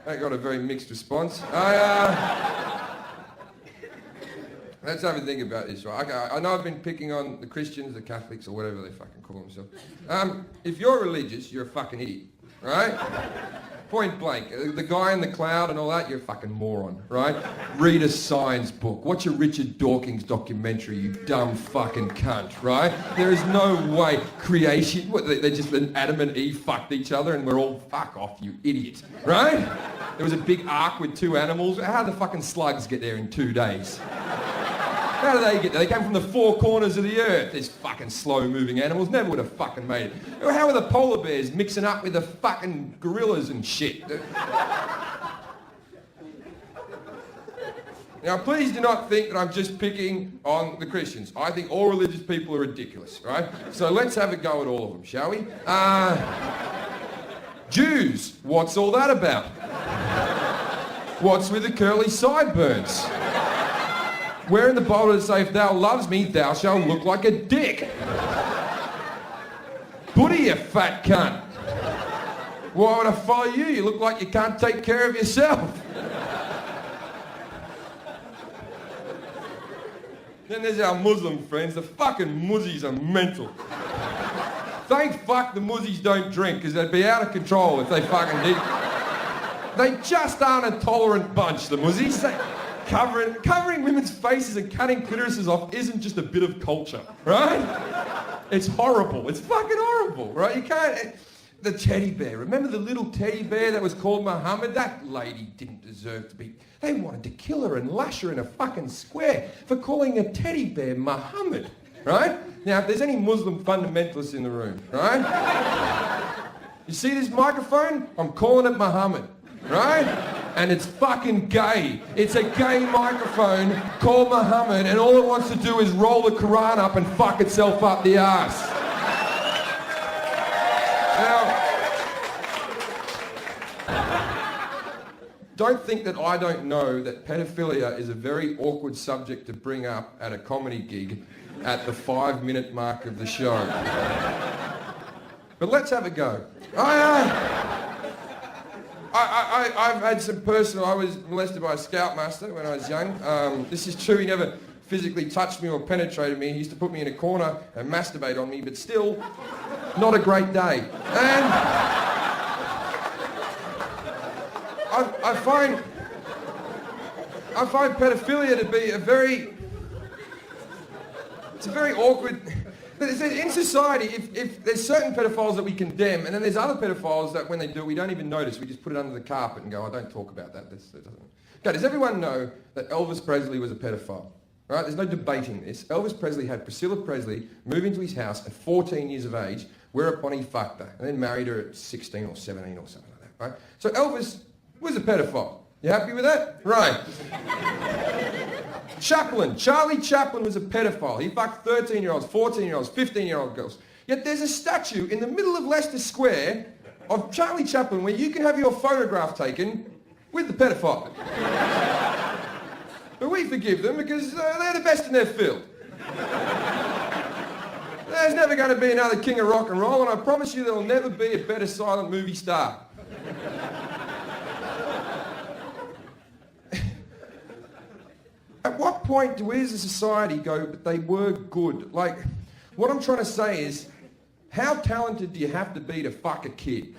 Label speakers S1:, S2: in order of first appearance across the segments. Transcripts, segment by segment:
S1: That got a very mixed response. Let's have a think about this, right? I know I've been picking on the Christians, the Catholics, or whatever they fucking call themselves. If you're religious, you're a fucking idiot, right? Point blank. The guy in the cloud and all that, you're a fucking moron, right? Read a science book. Watch a Richard Dawkins documentary, you dumb fucking cunt, right? There is no way creation... What, they just... Adam and Eve fucked each other and we're all... Fuck off, you idiot, right? There was a big ark with 2 animals. How did the fucking slugs get there in 2 days? How did they get there? They came from the 4 corners of the earth. These fucking slow-moving animals never would have fucking made it. How are the polar bears mixing up with the fucking gorillas and shit? Now, please do not think that I'm just picking on the Christians. I think all religious people are ridiculous, right? So let's have a go at all of them, shall we? Jews, what's all that about? What's with the curly sideburns? Where in the Bible does it say, if thou loves me, thou shalt look like a dick? Buddha, you fat cunt. Why would I follow you? You look like you can't take care of yourself. Then there's our Muslim friends. The fucking muzzies are mental. Thank fuck the muzzies don't drink, because they'd be out of control if they fucking did. They just aren't a tolerant bunch, the muzzies. Covering women's faces and cutting clitorises off isn't just a bit of culture, right? It's horrible. It's fucking horrible, right? You can't... The teddy bear. Remember the little teddy bear that was called Muhammad? That lady didn't deserve to be... They wanted to kill her and lash her in a fucking square for calling a teddy bear Muhammad, right? Now, if there's any Muslim fundamentalists in the room, right? You see this microphone? I'm calling it Muhammad, right? And it's fucking gay. It's a gay microphone called Muhammad, and all it wants to do is roll the Quran up and fuck itself up the arse. Now, don't think that I don't know that pedophilia is a very awkward subject to bring up at a comedy gig at the 5-minute mark of the show. But let's have a go. I've had some personal... I was molested by a scoutmaster when I was young. This is true. He never physically touched me or penetrated me. He used to put me in a corner and masturbate on me, but still, not a great day. And I find pedophilia to be a very... It's a very awkward... In society, if there's certain pedophiles that we condemn, and then there's other pedophiles that when they do it, we don't even notice. We just put it under the carpet and go, I don't talk about that. That doesn't... Okay, does everyone know that Elvis Presley was a pedophile? Right? There's no debating this. Elvis Presley had Priscilla Presley move into his house at 14 years of age, whereupon he fucked her, and then married her at 16 or 17 or something like that, right? So Elvis was a pedophile. You happy with that? Right. Charlie Chaplin was a pedophile. He fucked 13-year-olds, 14-year-olds, 15-year-old girls. Yet there's a statue in the middle of Leicester Square of Charlie Chaplin where you can have your photograph taken with the pedophile. But we forgive them because they're the best in their field. There's never going to be another king of rock and roll, and I promise you there will never be a better silent movie star. At what point do we as a society go, but they were good? Like, what I'm trying to say is, how talented do you have to be to fuck a kid?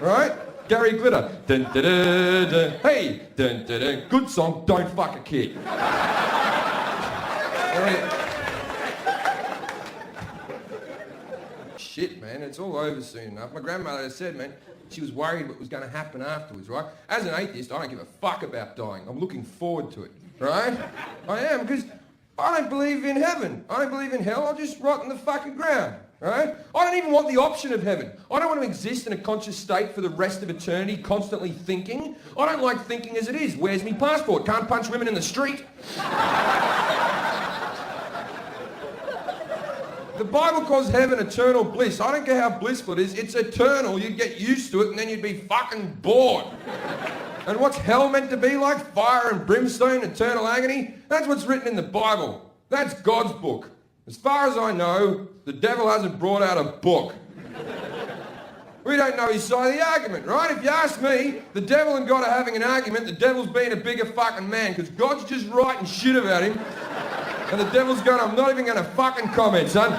S1: Right? Gary Glitter. Dun, dun, dun, dun. Hey, dun, dun, dun. Good song, don't fuck a kid. Shit, man, it's all over soon enough. My grandmother said, man, she was worried what was going to happen afterwards, right? As an atheist, I don't give a fuck about dying. I'm looking forward to it, right? I am, because I don't believe in heaven. I don't believe in hell. I'll just rot in the fucking ground, right? I don't even want the option of heaven. I don't want to exist in a conscious state for the rest of eternity, constantly thinking. I don't like thinking as it is. Where's me passport? Can't punch women in the street. The Bible calls heaven eternal bliss. I don't care how blissful it is. It's eternal. You'd get used to it and then you'd be fucking bored. And what's hell meant to be like? Fire and brimstone, eternal agony? That's what's written in the Bible. That's God's book. As far as I know, the devil hasn't brought out a book. We don't know his side of the argument, right? If you ask me, the devil and God are having an argument, the devil's being a bigger fucking man, because God's just writing shit about him, and the devil's going, I'm not even going to fucking comment, son.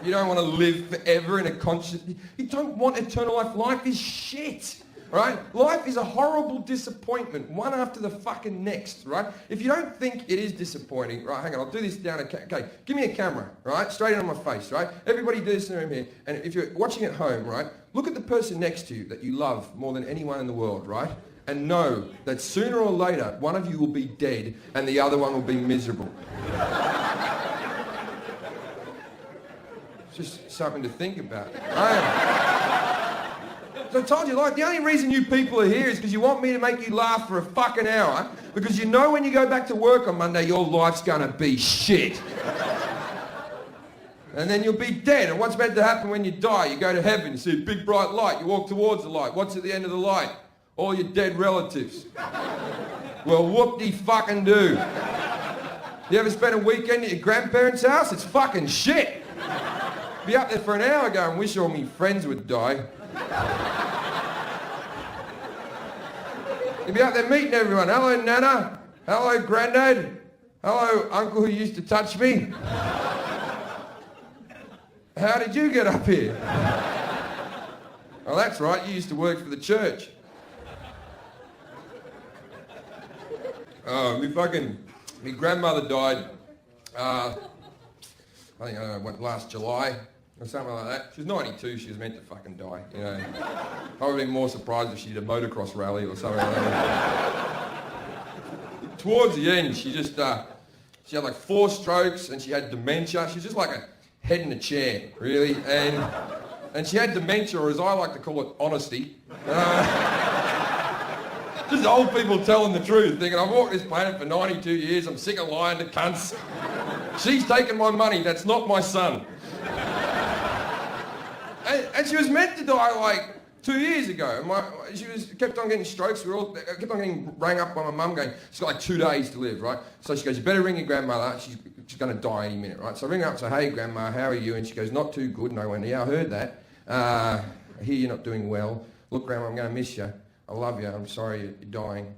S1: You don't want to live forever in a conscious... You don't want eternal life. Life is shit. Right? Life is a horrible disappointment, one after the fucking next, right? If you don't think it is disappointing, right, hang on, I'll do this down, okay, give me a camera, right, straight on my face, right? Everybody do this in the room here, and if you're watching at home, right, look at the person next to you that you love more than anyone in the world, right? And know that sooner or later, one of you will be dead and the other one will be miserable. It's just something to think about, right? So I told you, like, the only reason you people are here is because you want me to make you laugh for a fucking hour, because you know when you go back to work on Monday, your life's gonna be shit. And then you'll be dead. And what's meant to happen when you die? You go to heaven, you see a big bright light, you walk towards the light. What's at the end of the light? All your dead relatives. Well, whoop-de-fucking-do. You ever spend a weekend at your grandparents' house? It's fucking shit. Be up there for an hour going, wish all my friends would die. You'd be out there meeting everyone. Hello, Nana. Hello, Grandad. Hello, Uncle who used to touch me. How did you get up here? Oh, that's right. You used to work for the church. Oh, my grandmother died, I think, last July. Or something like that. She was 92, she was meant to fucking die, you know. I would have been more surprised if she did a motocross rally or something like that. Towards the end, she had like 4 strokes and she had dementia. She was just like a head in a chair, really. And she had dementia, or as I like to call it, honesty. Just old people telling the truth, thinking, I've walked this planet for 92 years, I'm sick of lying to cunts. She's taken my money, that's not my son. And she was meant to die like 2 years ago. She kept on getting strokes. Kept on getting rang up by my mum going, she's got like 2 days to live, right? So she goes, you better ring your grandmother. She's going to die any minute, right? So I ring her up and say, hey, Grandma, how are you? And she goes, not too good. And I went, yeah, I heard that. I hear you're not doing well. Look, Grandma, I'm going to miss you. I love you. I'm sorry you're dying.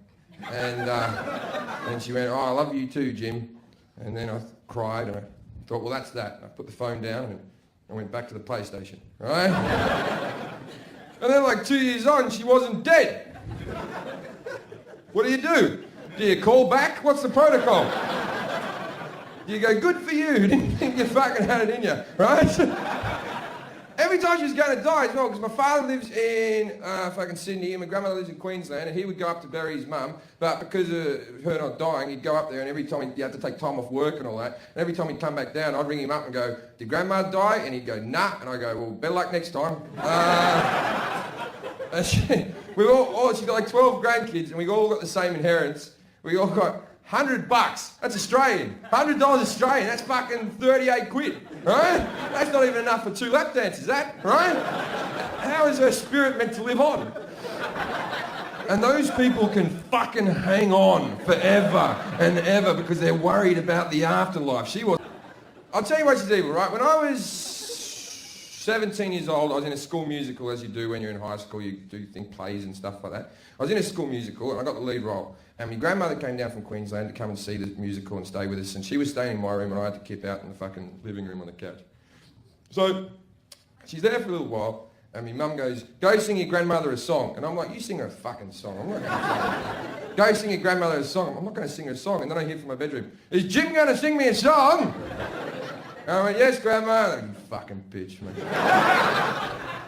S1: And she went, oh, I love you too, Jim. And then I cried and I thought, well, that's that. And I put the phone down and I went back to the PlayStation, right? And then like 2 years on, she wasn't dead. What do? Do you call back? What's the protocol? Do you go, good for you, didn't think you fucking had it in you, right? Every time she was going to die as well, because my father lives in fucking Sydney and my grandmother lives in Queensland, and he would go up to bury his mum, but because of her not dying, he'd go up there, and every time he had to take time off work and all that, and every time he'd come back down, I'd ring him up and go, did Grandma die? And he'd go, nah, and I go, well, better luck next time. And she's got like 12 grandkids, and we all got the same inheritance. We all got $100. That's Australian. $100 Australian. That's fucking 38 quid, right? That's not even enough for 2 lap dances, that, right? How is her spirit meant to live on? And those people can fucking hang on forever and ever because they're worried about the afterlife. I'll tell you what she's evil, right? When I was 17 years old, I was in a school musical, as you do when you're in high school. You do plays and stuff like that. I was in a school musical and I got the lead role. And my grandmother came down from Queensland to come and see the musical and stay with us. And she was staying in my room and I had to kip out in the fucking living room on the couch. So she's there for a little while and my mum goes, go sing your grandmother a song. And I'm like, you sing her a fucking song. I'm not going to go sing your grandmother a song. I'm not going to sing her a song. And then I hear from my bedroom, is Jim going to sing me a song? And I went, yes, Grandma. And I go, you fucking bitch, man.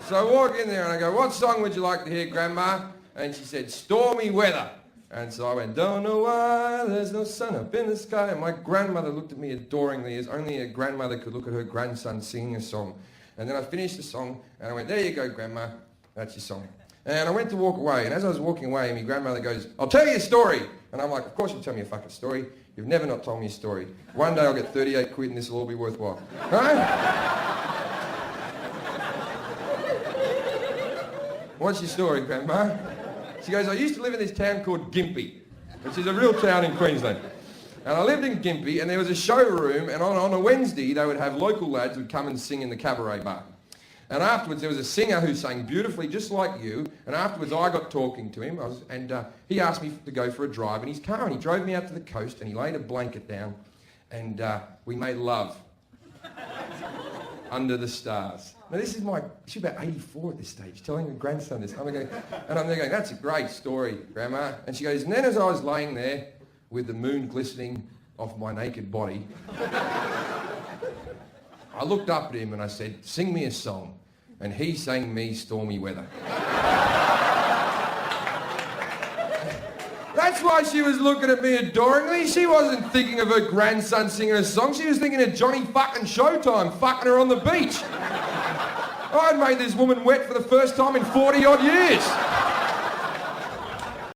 S1: So I walk in there and I go, what song would you like to hear, Grandma? And she said, Stormy Weather. And so I went, don't know why there's no sun up in the sky. And my grandmother looked at me adoringly, as only a grandmother could look at her grandson singing a song. And then I finished the song, and I went, there you go, Grandma. That's your song. And I went to walk away, and as I was walking away, my grandmother goes, I'll tell you a story. And I'm like, of course you'll tell me a fucking story. You've never not told me a story. One day I'll get 38 quid and this will all be worthwhile. Right? What's your story, Grandma? She goes, I used to live in this town called Gympie, which is a real town in Queensland. And I lived in Gympie, and there was a showroom, and on a Wednesday they would have local lads who would come and sing in the cabaret bar. And afterwards there was a singer who sang beautifully just like you, and afterwards I got talking to him, he asked me to go for a drive in his car, and he drove me out to the coast, and he laid a blanket down, and we made love under the stars. Now she's about 84 at this stage, telling her grandson this. I'm there going, that's a great story, Grandma. And she goes, and then as I was laying there with the moon glistening off my naked body, I looked up at him and I said, sing me a song. And he sang me Stormy Weather. That's why she was looking at me adoringly. She wasn't thinking of her grandson singing a song. She was thinking of Johnny fucking Showtime fucking her on the beach. I'd made this woman wet for the first time in 40 odd years.